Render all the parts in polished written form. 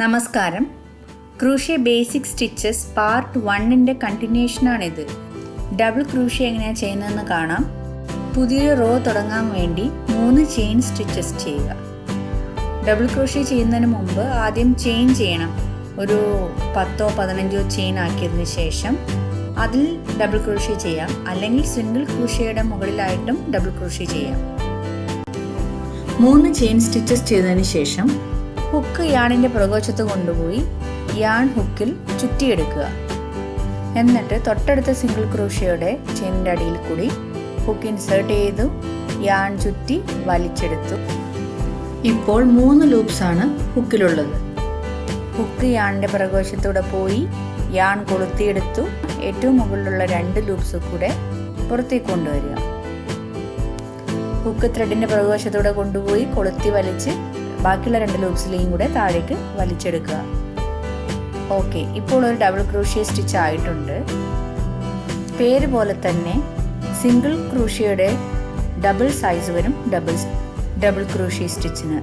നമസ്കാരം. ക്രൂഷേ basic stitches part 1ൻ്റെ കണ്ടിന്യൂഷനാണിത്. Double ക്രൂഷേ എങ്ങനെയാണ് ചെയ്യുന്നതെന്ന് കാണാം. പുതിയൊരു റോ തുടങ്ങാൻ വേണ്ടി 3 ചെയിൻ സ്റ്റിച്ചസ് ചെയ്യുക. ഡബിൾ ക്രൂഷേ ചെയ്യുന്നതിന് മുമ്പ് ആദ്യം ചെയിൻ ചെയ്യണം. ഒരു 10-15 ചെയിൻ ആക്കിയതിന് ശേഷം അതിൽ ഡബിൾ ക്രൂഷേ ചെയ്യാം, അല്ലെങ്കിൽ സിംഗിൾ ക്രൂഷേയുടെ മുകളിലായിട്ടും ഡബിൾ ക്രൂഷേ ചെയ്യാം. 3 ചെയിൻ സ്റ്റിച്ചസ് ചെയ്തതിന് ശേഷം ഹുക്ക് യാണിൻ്റെ പുറകുവശത്ത് കൊണ്ടുപോയി യാൺ ഹുക്കിൽ ചുറ്റിയെടുക്കുക. എന്നിട്ട് തൊട്ടടുത്ത സിംഗിൾ ക്രൂഷയുടെ ചെയിനിൻ്റെ അടിയിൽ കൂടി ഹുക്ക് ഇൻസേർട്ട് ചെയ്തു യാൺ ചുറ്റി വലിച്ചെടുത്തു. ഇപ്പോൾ 3 ലൂപ്സാണ് ഹുക്കിലുള്ളത്. ഹുക്ക് യാണിൻ്റെ പുറകുവശത്തൂടെ പോയി യാൺ കൊളുത്തിയെടുത്തു. ഏറ്റവും മുകളിലുള്ള 2 ലൂപ്സ് കൂടെ പുറത്തേക്ക് കൊണ്ടുവരിക. ഹുക്ക് ത്രെഡിൻ്റെ പുറകുവശത്തൂടെ കൊണ്ടുപോയി കൊളുത്തി വലിച്ച് ബാക്കിയുള്ള 2 ലൂപ്സിലെയും കൂടെ താഴേക്ക് വലിച്ചെടുക്കുക. ഓക്കെ, ഇപ്പോൾ ഒരു ഡബിൾ ക്രൂഷേ സ്റ്റിച്ച് ആയിട്ടുണ്ട്. പേര് പോലെ തന്നെ സിംഗിൾ ക്രൂഷയുടെ ഡബിൾ സൈസ് വരും ഡബിൾ ക്രൂഷേ സ്റ്റിച്ചിന്.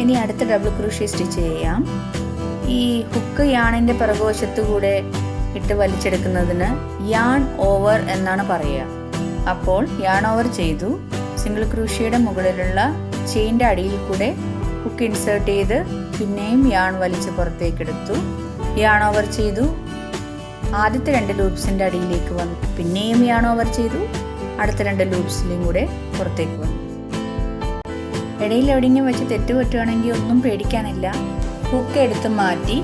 ഇനി അടുത്ത ഡബിൾ ക്രൂഷേ സ്റ്റിച്ച് ചെയ്യാം. ഈ ഹുക്ക് യാണിൻ്റെ പുറകുവശത്ത് കൂടെ ഇട്ട് വലിച്ചെടുക്കുന്നതിന് യാൺ ഓവർ എന്നാണ് പറയുക. അപ്പോൾ യാൺ ഓവർ ചെയ്തു. സിംഗിൾ ക്രൂഷയുടെ മുകളിലുള്ള ചെയിൻ്റെ അടിയിൽ കൂടെ ഹുക്ക് ഇൻസേർട്ട് ചെയ്ത് പിന്നെയും യാൺ വലിച്ച് പുറത്തേക്ക് എടുത്തു. യാൺ ഓവർ ചെയ്തു. ആദ്യത്തെ 2 ലൂപ്സിൻ്റെ അടിയിലേക്ക് വന്നു. പിന്നെയും യാൺ ഓവർ ചെയ്തു. അടുത്ത 2 ലൂപ്സിലെയും കൂടെ പുറത്തേക്ക് വന്നു. ഇടയിൽ എവിടെയെങ്കിലും വെച്ച് തെറ്റ് പറ്റുകയാണെങ്കിൽ ഒന്നും പേടിക്കാനില്ല. ഹുക്ക് എടുത്ത് മാറ്റി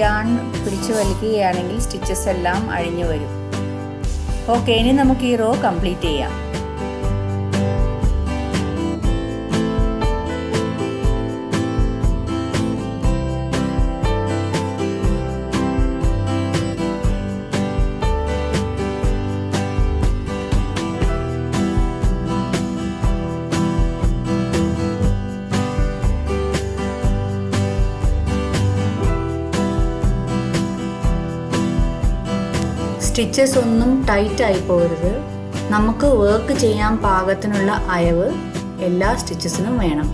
യാൺ പിടിച്ച് വലിക്കുകയാണെങ്കിൽ സ്റ്റിച്ചസ് എല്ലാം അഴിഞ്ഞു വരും. ഓക്കെ, ഇനി നമുക്ക് ഈ റോ കംപ്ലീറ്റ് ചെയ്യാം. സ്റ്റിച്ചസ് ഒന്നും ടൈറ്റ് ആയി പോകരുത്. നമുക്ക് വർക്ക് ചെയ്യാൻ പാകത്തിനുള്ള അയവ് എല്ലാ സ്റ്റിച്ചസിനും വേണം.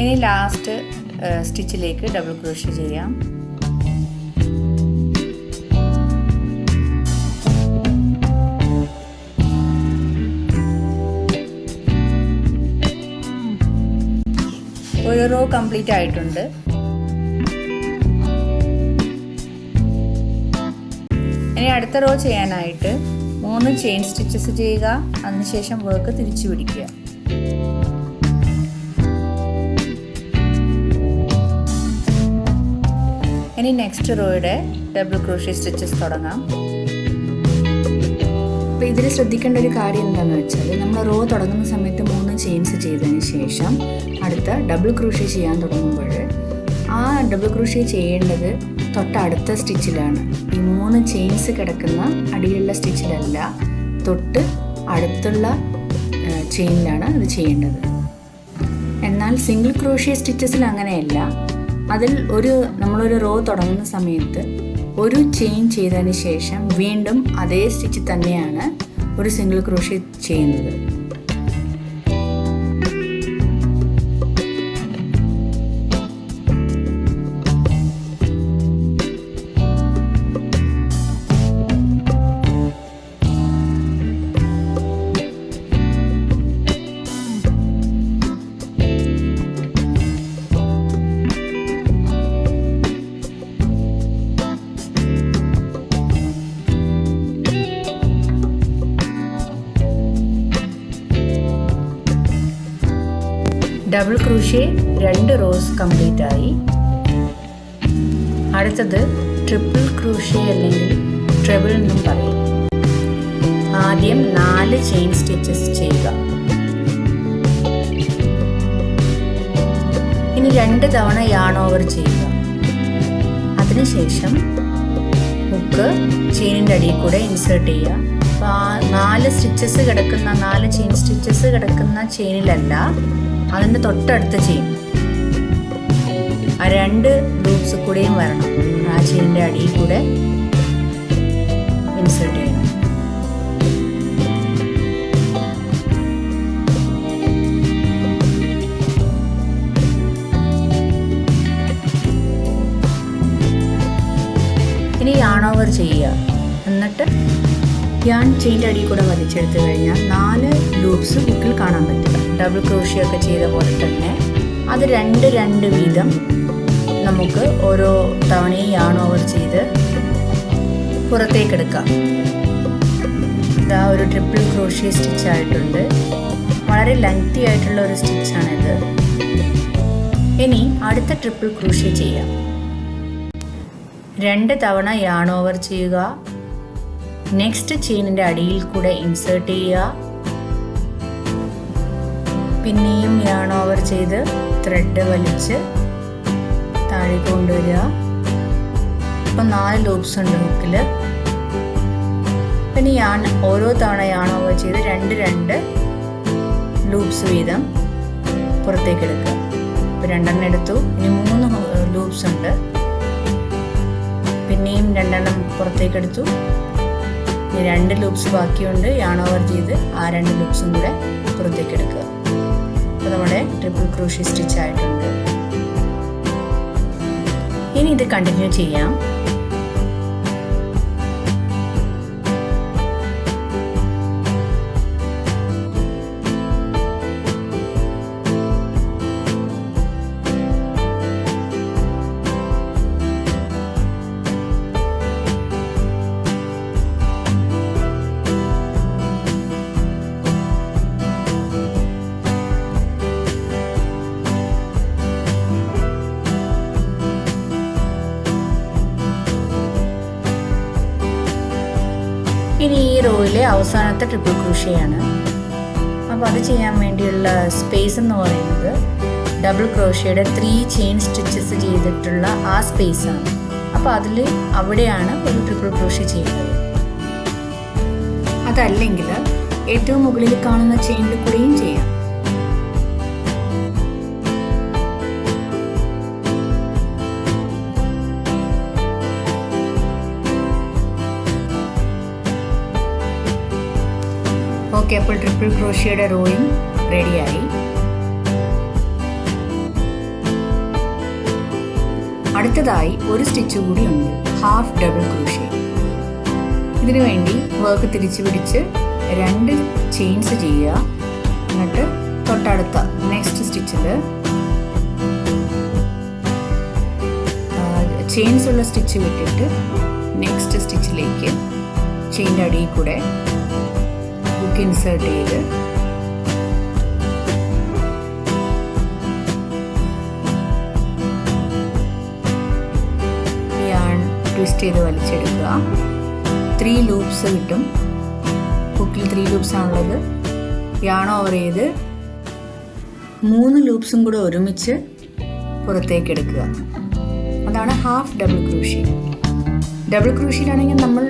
ഇനി ലാസ്റ്റ് സ്റ്റിച്ചിലേക്ക് ഡബിൾ ക്രോഷേ ചെയ്യാം. ഒരു റോ കംപ്ലീറ്റ് ആയിട്ടുണ്ട്. ഇനി അടുത്ത റോ ചെയ്യാനായിട്ട് 3 ചെയിൻ സ്റ്റിച്ചസ് ചെയ്യുക. അതിനുശേഷം വർക്ക് തിരിച്ചു പിടിക്കുക. ഇനി നെക്സ്റ്റ് റോയുടെ ഡബിൾ ക്രോഷേ സ്റ്റിച്ചസ് തുടങ്ങാം. അപ്പോൾ ഇതിൽ ശ്രദ്ധിക്കേണ്ട ഒരു കാര്യം എന്താണെന്ന് വെച്ചാൽ, നമ്മൾ റോ തുടങ്ങുന്ന സമയത്ത് 3 ചെയിൻസ് ചെയ്തതിന് ശേഷം അടുത്ത ഡബിൾ ക്രോഷേ ചെയ്യാൻ തുടങ്ങുമ്പോൾ ആ ഡബിൾ ക്രോഷേ ചെയ്യേണ്ടത് തൊട്ടടുത്ത സ്റ്റിച്ചിലാണ്. ഈ 3 ചെയിൻസ് കിടക്കുന്ന അടിയിലുള്ള സ്റ്റിച്ചിലല്ല, തൊട്ട് അടുത്തുള്ള ചെയിനിലാണ് അത് ചെയ്യേണ്ടത്. എന്നാൽ സിംഗിൾ ക്രോഷേ സ്റ്റിച്ചസിൽ അങ്ങനെയല്ല. അതിൽ നമ്മളൊരു റോ തുടങ്ങുന്ന സമയത്ത് ഒരു ചെയിൻ ചെയ്തതിന് ശേഷം വീണ്ടും അതേ സ്റ്റിച്ച് തന്നെയാണ് ഒരു സിംഗിൾ ക്രോഷേ ചെയ്യുന്നത്. ഡബിൾ ക്രൂഷേ 2 റോസ് കംപ്ലീറ്റ് ആയി. അടുത്തത് ട്രിപ്പിൾ ക്രൂഷേ അല്ലെങ്കിൽ ട്രിപ്പിൾ എന്നും പറയും. ആദ്യം 4 ചെയിൻ സ്റ്റിച്ചസ് ചെയ്യുക. ഇനി 2 തവണ യാൺ ഓവർ ചെയ്യുക. അതിനുശേഷം ഹുക്ക് ചെയിനിൻ്റെ അടിയിൽ കൂടെ ഇൻസേർട്ട് ചെയ്യുക. അപ്പോൾ ആ 4 സ്റ്റിച്ചസ് കിടക്കുന്ന 4 ചെയിൻ സ്റ്റിച്ചസ് കിടക്കുന്ന ചെയിനിലല്ല, അതിൻ്റെ തൊട്ടടുത്ത ചെയിൻ ആ 2 ലൂപ്സ് കൂടെയും വരണം. ആ ചെയിനിൻ്റെ അടിയിൽ കൂടെ ഇൻസേർട്ട് ചെയ്യണം. ഇനി യാൺ ഓവർ ചെയ്യുക. എന്നിട്ട് യാൺ ചെയിൻ്റെ അടിയിൽ കൂടെ വലിച്ചെടുത്ത് കഴിഞ്ഞാൽ 4 ലൂപ്സ് ഹുക്കിൽ കാണാൻ പറ്റില്ല. ഡബിൾ ക്രോഷ്യ ഒക്കെ ചെയ്ത പോലെ തന്നെ അത് 2 വീതം നമുക്ക് ഓരോ തവണയും യാൺ ഓവർ ചെയ്ത് പുറത്തേക്ക് എടുക്കാം. ഇതാ ഒരു ട്രിപ്പിൾ ക്രോഷ്യ സ്റ്റിച്ച് ആയിട്ടുണ്ട്. വളരെ ലെങ്തി ആയിട്ടുള്ള ഒരു സ്റ്റിച്ചാണിത്. ഇനി അടുത്ത ട്രിപ്പിൾ ക്രോഷ്യ ചെയ്യാം. 2 തവണ യാൺ ഓവർ ചെയ്യുക. നെക്സ്റ്റ് ചെയിനിൻ്റെ അടിയിൽ കൂടെ ഇൻസേർട്ട് ചെയ്യുക. പിന്നെയും യാൺ ഓവർ ചെയ്ത് ത്രെഡ് വലിച്ച് താഴേക്ക് കൊണ്ടുവരിക. ഇപ്പം 4 ലൂപ്സ് ഉണ്ട് ഹുക്കിൽ. പിന്നെ ഓരോ തവണ യാൺ ഓവർ ചെയ്ത് 2 ലൂപ്സ് വീതം പുറത്തേക്ക് എടുക്കുക. ഇപ്പം 2 എടുത്തു. ഇനി 3 ലൂപ്സ് ഉണ്ട്. പിന്നെയും 2 പുറത്തേക്ക് എടുത്തു. ഇനി 2 ലൂപ്സ് ബാക്കിയുണ്ട്. യാൺ ഓവർ ചെയ്ത് ആ 2 ലൂപ്സും കൂടെ പുറത്തേക്ക് എടുക്കുക. അപ്പോൾ നമ്മുടെ ട്രിപ്പിൾ ക്രോഷ്യ സ്റ്റിച്ച് ആയിട്ടുണ്ട്. ഇനി ഇത് കണ്ടിന്യൂ ചെയ്യാം. ഇനി ഈ റോയിലെ അവസാനത്തെ ട്രിപ്പിൾ ക്രോഷ്യയാണ്. അപ്പോൾ അത് ചെയ്യാൻ വേണ്ടിയുള്ള സ്പേസ് എന്ന് പറയുന്നത് ഡബിൾ ക്രോഷ്യയുടെ 3 ചെയിൻ സ്റ്റിച്ചസ് ചെയ്തിട്ടുള്ള ആ സ്പേസാണ്. അപ്പോൾ അവിടെയാണ് ഒരു ട്രിപ്പിൾ ക്രോഷ്യ ചെയ്യുന്നത്. അതല്ലെങ്കിൽ ഏറ്റവും മുകളിൽ കാണുന്ന ചെയിനിൽ കൂടെയും ചെയ്യാം. ഓക്കെ, അപ്പോൾ ട്രിപ്പിൾ ക്രോഷ്യയുടെ റോയിങ് റെഡിയായി. അടുത്തതായി ഒരു സ്റ്റിച്ച് കൂടി ഉണ്ട്, ഹാഫ് ഡബിൾ ക്രോഷ്യ. ഇതിനു വേണ്ടി വർക്ക് തിരിച്ചു പിടിച്ച് 2 ചെയിൻസ് ചെയ്യുക. എന്നിട്ട് തൊട്ടടുത്ത നെക്സ്റ്റ് സ്റ്റിച്ചിൽ ചെയിൻസ് ഉള്ള സ്റ്റിച്ച് വിട്ടിട്ട് നെക്സ്റ്റ് സ്റ്റിച്ചിലേക്ക് ചെയിൻ്റെ അടിയിൽ കൂടെ ഹുക്ക് ഇൻസേർട്ട് ചെയ്ത് യാൺ ട്വിസ്റ്റ് ചെയ്ത് വലിച്ചെടുക്കുക. 3 ലൂപ്സ് കിട്ടും. ഹുക്കിൽ 3 ലൂപ്സ് ആണുള്ളത്. യാൺ ഓവർ ചെയ്ത് 3 ലൂപ്സും കൂടെ ഒരുമിച്ച് പുറത്തേക്ക് എടുക്കുക. അതാണ് ഹാഫ് ഡബിൾ ക്രോഷ്യ. ഡബിൾ ക്രോഷ്യയിലാണെങ്കിൽ നമ്മൾ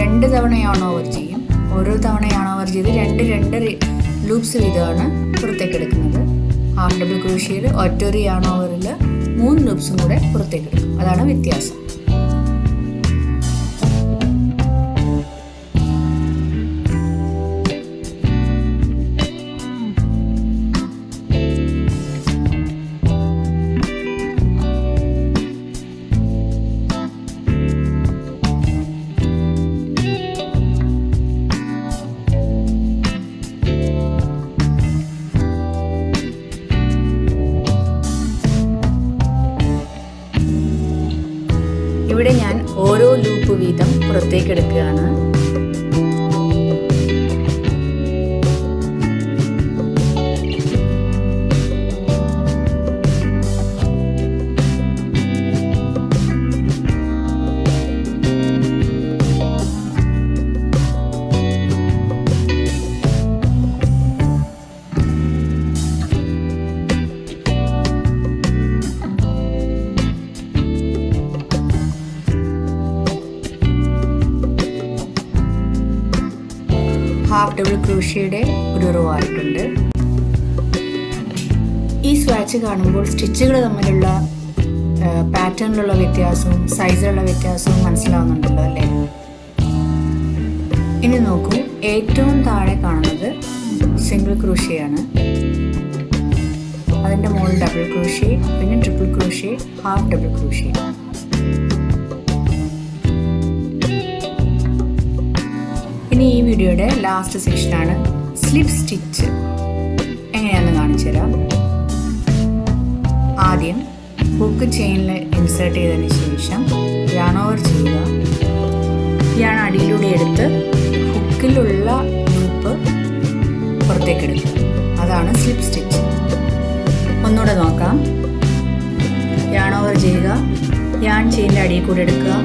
2 തവണ യാൺ ഓവർ ചെയ്യും. ഓരോ തവണ യാൺ ഓവർ ചെയ്ത് 2 ലൂപ്സ് വീതമാണ് പുറത്തേക്ക് എടുക്കുന്നത്. ഹാഫ് ഡബിൾ ക്രോഷ്യയിൽ ഒറ്റൊരു യാൺ ഓവറിൽ 3 ലൂപ്സും കൂടെ പുറത്തേക്ക് എടുക്കും. അതാണ് വ്യത്യാസം. ഇവിടെ ഞാൻ ഓരോ ലൂപ്പ് വീതം പുറത്തേക്ക് എടുക്കുകയാണ്. ഹാഫ് ഡബിൾ ക്രോഷ്യയുടെ ഒരു റോ ആയിട്ടുണ്ട്. ഈ സ്വാച്ച് കാണുമ്പോൾ സ്റ്റിച്ചുകൾ തമ്മിലുള്ള പാറ്റേണിലുള്ള വ്യത്യാസവും സൈസിലുള്ള വ്യത്യാസവും മനസ്സിലാവുന്നുണ്ടല്ലോ അല്ലേ? ഇനി നോക്കൂ, ഏറ്റവും താഴെ കാണുന്നത് സിംഗിൾ ക്രോഷ്യയാണ്. അതിൻ്റെ മുകളിൽ ഡബിൾ ക്രോഷ്യ, പിന്നെ triple crochet, half double crochet. ഇനി ഈ വീഡിയോയുടെ ലാസ്റ്റ് സെക്ഷനാണ് സ്ലിപ്പ് സ്റ്റിച്ച്. എങ്ങനെയാണെന്ന് കാണിച്ചു തരാം. ആദ്യം ഹുക്ക് ചെയിനിൽ ഇൻസേർട്ട് ചെയ്തതിന് ശേഷം യാൺ ഓവർ ചെയ്യുക. യാൺ അടിയിലൂടെ എടുത്ത് ഹുക്കിലുള്ള ലൂപ്പ് പുറത്തേക്ക് എടുക്കുക. അതാണ് സ്ലിപ്പ് സ്റ്റിച്ച്. ഒന്നുകൂടെ നോക്കാം. യാൺ ഓവർ ചെയ്യുക, യാൺ ചെയിനിൻ്റെ അടിയിൽ കൂടെ എടുക്കുക,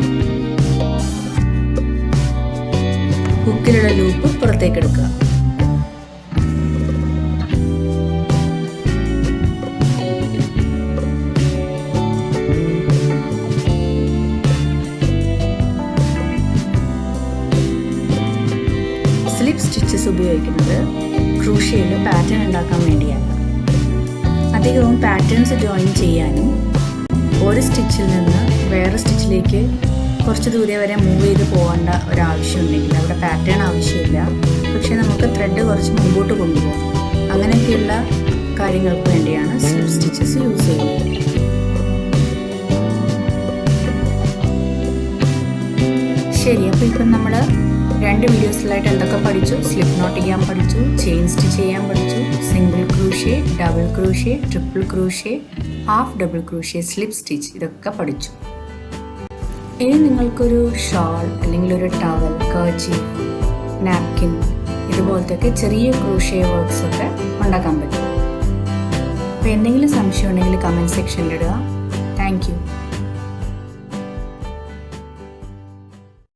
ഹുക്കിലുള്ള ലൂപ്പ് പുറത്തേക്ക് എടുക്കുക. സ്ലിപ്പ് സ്റ്റിച്ചസ് ഉപയോഗിക്കുന്നത് ക്രൂഷ്യയിൽ പാറ്റേൺ ഉണ്ടാക്കാൻ വേണ്ടിയാണ്. അധികവും പാറ്റേൺസ് ജോയിൻ ചെയ്യാനും ഒരു സ്റ്റിച്ചിൽ നിന്ന് വേറെ സ്റ്റിച്ചിലേക്ക് കുറച്ച് ദൂരെ വരെ മൂവ് ചെയ്ത് പോകേണ്ട ഒരാവശ്യം ഉണ്ടെങ്കിൽ അവിടെ പാറ്റേൺ ആവശ്യമില്ല, പക്ഷേ നമുക്ക് ത്രെഡ് കുറച്ച് മുമ്പോട്ട് കൊണ്ടുപോകും. അങ്ങനെയൊക്കെയുള്ള കാര്യങ്ങൾക്ക് വേണ്ടിയാണ് സ്ലിപ്പ് സ്റ്റിച്ചസ് യൂസ് ചെയ്യുന്നത്. ശരി, അപ്പോൾ ഇപ്പം നമ്മൾ 2 വീഡിയോസിലായിട്ട് എന്തൊക്കെ പഠിച്ചു? സ്ലിപ്പ് നോട്ട് ചെയ്യാൻ പഠിച്ചു, ചെയിൻ സ്റ്റിച്ച് ചെയ്യാൻ പഠിച്ചു, single crochet, double crochet, triple crochet, half double crochet, slip stitch, ഇതൊക്കെ പഠിച്ചു. ഇനി നിങ്ങൾക്കൊരു ഷാൾ അല്ലെങ്കിൽ ഒരു ടവൽ, കർച്ചീഫ്, നാപ്കിൻ ഇതുപോലത്തെ ചെറിയ ക്രോഷ്യ വർക്ക്സ് ഒക്കെ ഉണ്ടാക്കാൻ പറ്റും. അപ്പോൾ എന്തെങ്കിലും സംശയം ഉണ്ടെങ്കിൽ കമൻറ്റ് സെക്ഷനിലിടുക. Thank you.